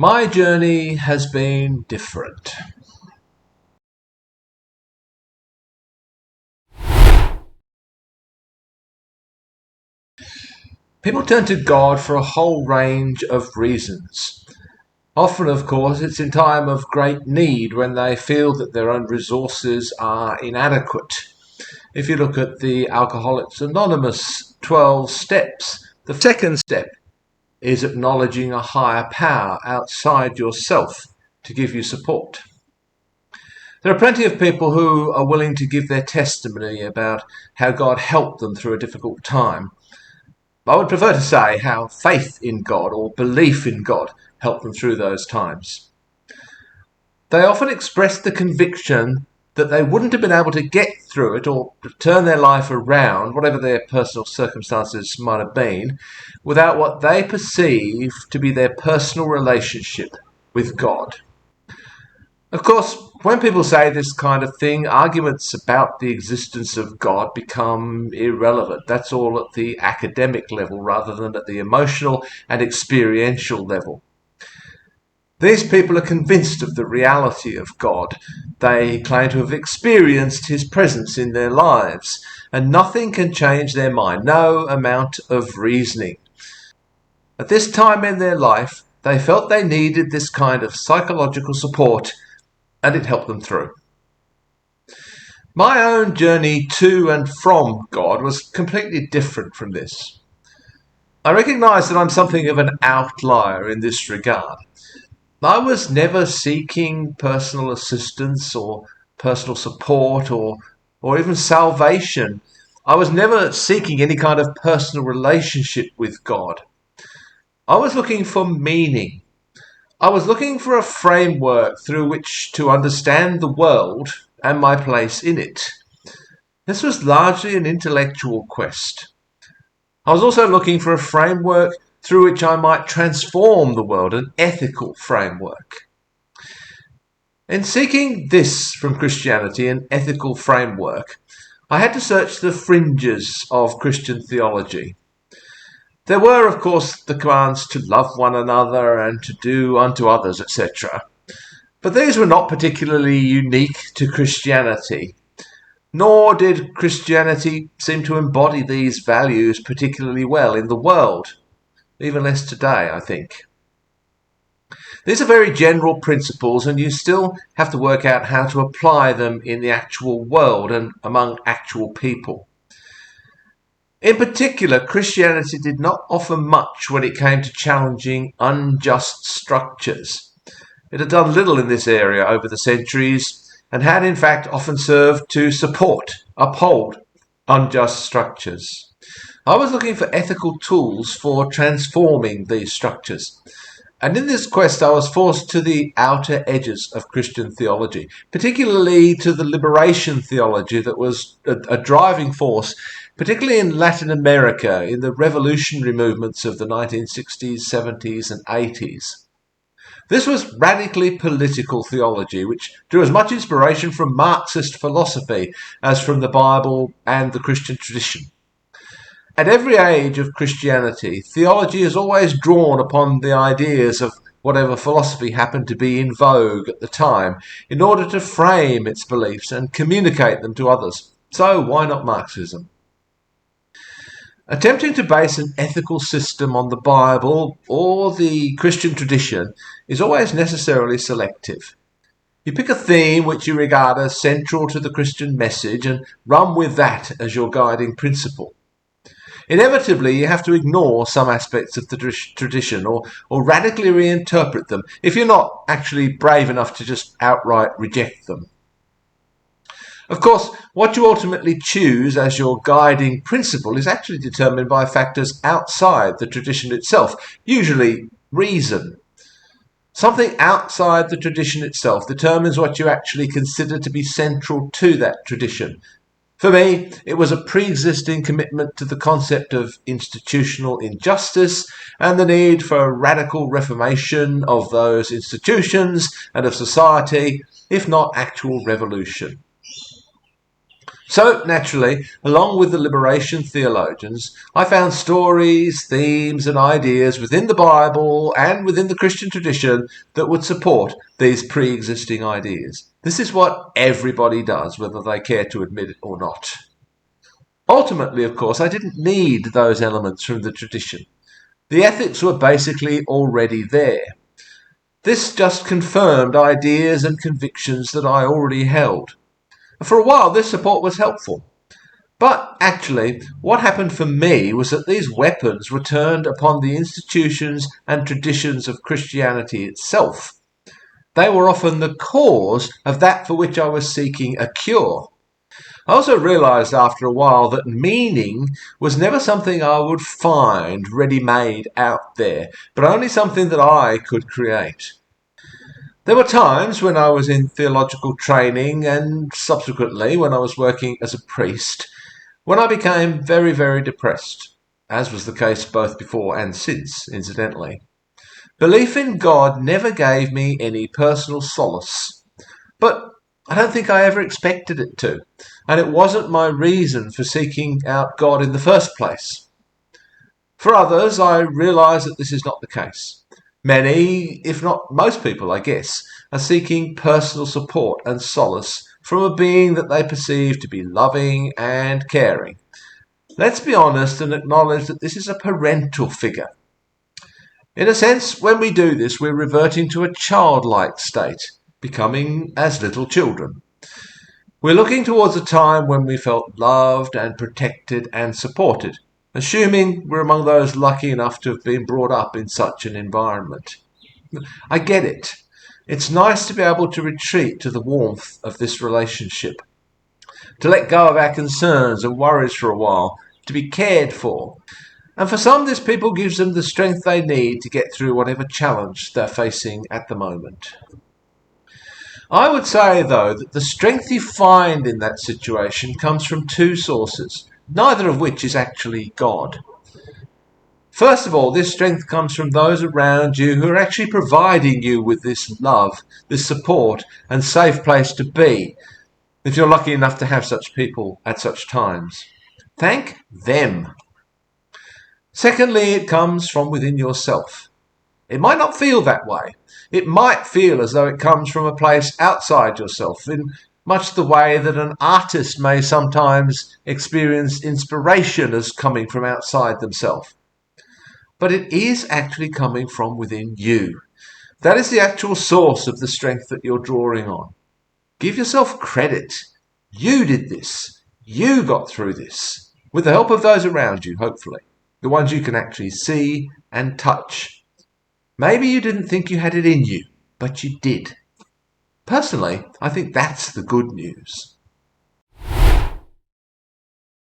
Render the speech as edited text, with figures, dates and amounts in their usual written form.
My journey has been different. People turn to God for a whole range of reasons. Often, of course, it's in time of great need when they feel that their own resources are inadequate. If you look at the Alcoholics Anonymous 12 steps, the second step is acknowledging a higher power outside yourself to give you support. There are plenty of people who are willing to give their testimony about how God helped them through a difficult time. I would prefer to say how faith in God or belief in God helped them through those times. They often express the conviction that they wouldn't have been able to get through it or turn their life around, whatever their personal circumstances might have been, without what they perceive to be their personal relationship with God. Of course, when people say this kind of thing, arguments about the existence of God become irrelevant. That's all at the academic level rather than at the emotional and experiential level. These people are convinced of the reality of God. They claim to have experienced His presence in their lives, and nothing can change their mind, no amount of reasoning. At this time in their life, they felt they needed this kind of psychological support, and it helped them through. My own journey to and from God was completely different from this. I recognise that I'm something of an outlier in this regard. I was never seeking personal assistance or personal support or even salvation. I was never seeking any kind of personal relationship with God. I was looking for meaning. I was looking for a framework through which to understand the world and my place in it. This was largely an intellectual quest. I was also looking for a framework through which I might transform the world, an ethical framework. In seeking this from Christianity, an ethical framework, I had to search the fringes of Christian theology. There were, of course, the commands to love one another and to do unto others, etc. But these were not particularly unique to Christianity, nor did Christianity seem to embody these values particularly well in the world, even less today, I think. These are very general principles, and you still have to work out how to apply them in the actual world and among actual people. In particular, Christianity did not offer much when it came to challenging unjust structures. It had done little in this area over the centuries and had in fact often served to uphold unjust structures. I was looking for ethical tools for transforming these structures. And in this quest, I was forced to the outer edges of Christian theology, particularly to the liberation theology that was a driving force, particularly in Latin America, in the revolutionary movements of the 1960s, 70s, and 80s. This was radically political theology, which drew as much inspiration from Marxist philosophy as from the Bible and the Christian tradition. At every age of Christianity, theology is always drawn upon the ideas of whatever philosophy happened to be in vogue at the time in order to frame its beliefs and communicate them to others. So why not Marxism? Attempting to base an ethical system on the Bible or the Christian tradition is always necessarily selective. You pick a theme which you regard as central to the Christian message and run with that as your guiding principle. Inevitably, you have to ignore some aspects of the tradition or radically reinterpret them if you're not actually brave enough to just outright reject them. Of course, what you ultimately choose as your guiding principle is actually determined by factors outside the tradition itself, usually reason. Something outside the tradition itself determines what you actually consider to be central to that tradition. For me, it was a pre-existing commitment to the concept of institutional injustice and the need for a radical reformation of those institutions and of society, if not actual revolution. So, naturally, along with the liberation theologians, I found stories, themes, and ideas within the Bible and within the Christian tradition that would support these pre existing ideas. This is what everybody does, whether they care to admit it or not. Ultimately, of course, I didn't need those elements from the tradition. The ethics were basically already there. This just confirmed ideas and convictions that I already held. For a while, this support was helpful. But actually, what happened for me was that these weapons were turned upon the institutions and traditions of Christianity itself. They were often the cause of that for which I was seeking a cure. I also realized after a while that meaning was never something I would find ready-made out there, but only something that I could create. There were times when I was in theological training and subsequently when I was working as a priest when I became very, very depressed, as was the case both before and since, incidentally. Belief in God never gave me any personal solace, but I don't think I ever expected it to, and it wasn't my reason for seeking out God in the first place. For others, I realise that this is not the case. Many, if not most people, I guess, are seeking personal support and solace from a being that they perceive to be loving and caring. Let's be honest and acknowledge that this is a parental figure. In a sense, when we do this, we're reverting to a childlike state, becoming as little children. We're looking towards a time when we felt loved and protected and supported, assuming we're among those lucky enough to have been brought up in such an environment. I get it. It's nice to be able to retreat to the warmth of this relationship, to let go of our concerns and worries for a while, to be cared for. And for some, this people gives them the strength they need to get through whatever challenge they're facing at the moment. I would say, though, that the strength you find in that situation comes from two sources, neither of which is actually God. First of all, this strength comes from those around you who are actually providing you with this love, this support, and safe place to be, if you're lucky enough to have such people at such times. Thank them. Secondly, it comes from within yourself. It might not feel that way. It might feel as though it comes from a place outside yourself, in much the way that an artist may sometimes experience inspiration as coming from outside themselves. But it is actually coming from within you. That is the actual source of the strength that you're drawing on. Give yourself credit. You did this. You got through this. With the help of those around you, hopefully. The ones you can actually see and touch. Maybe you didn't think you had it in you, but you did. Personally, I think that's the good news.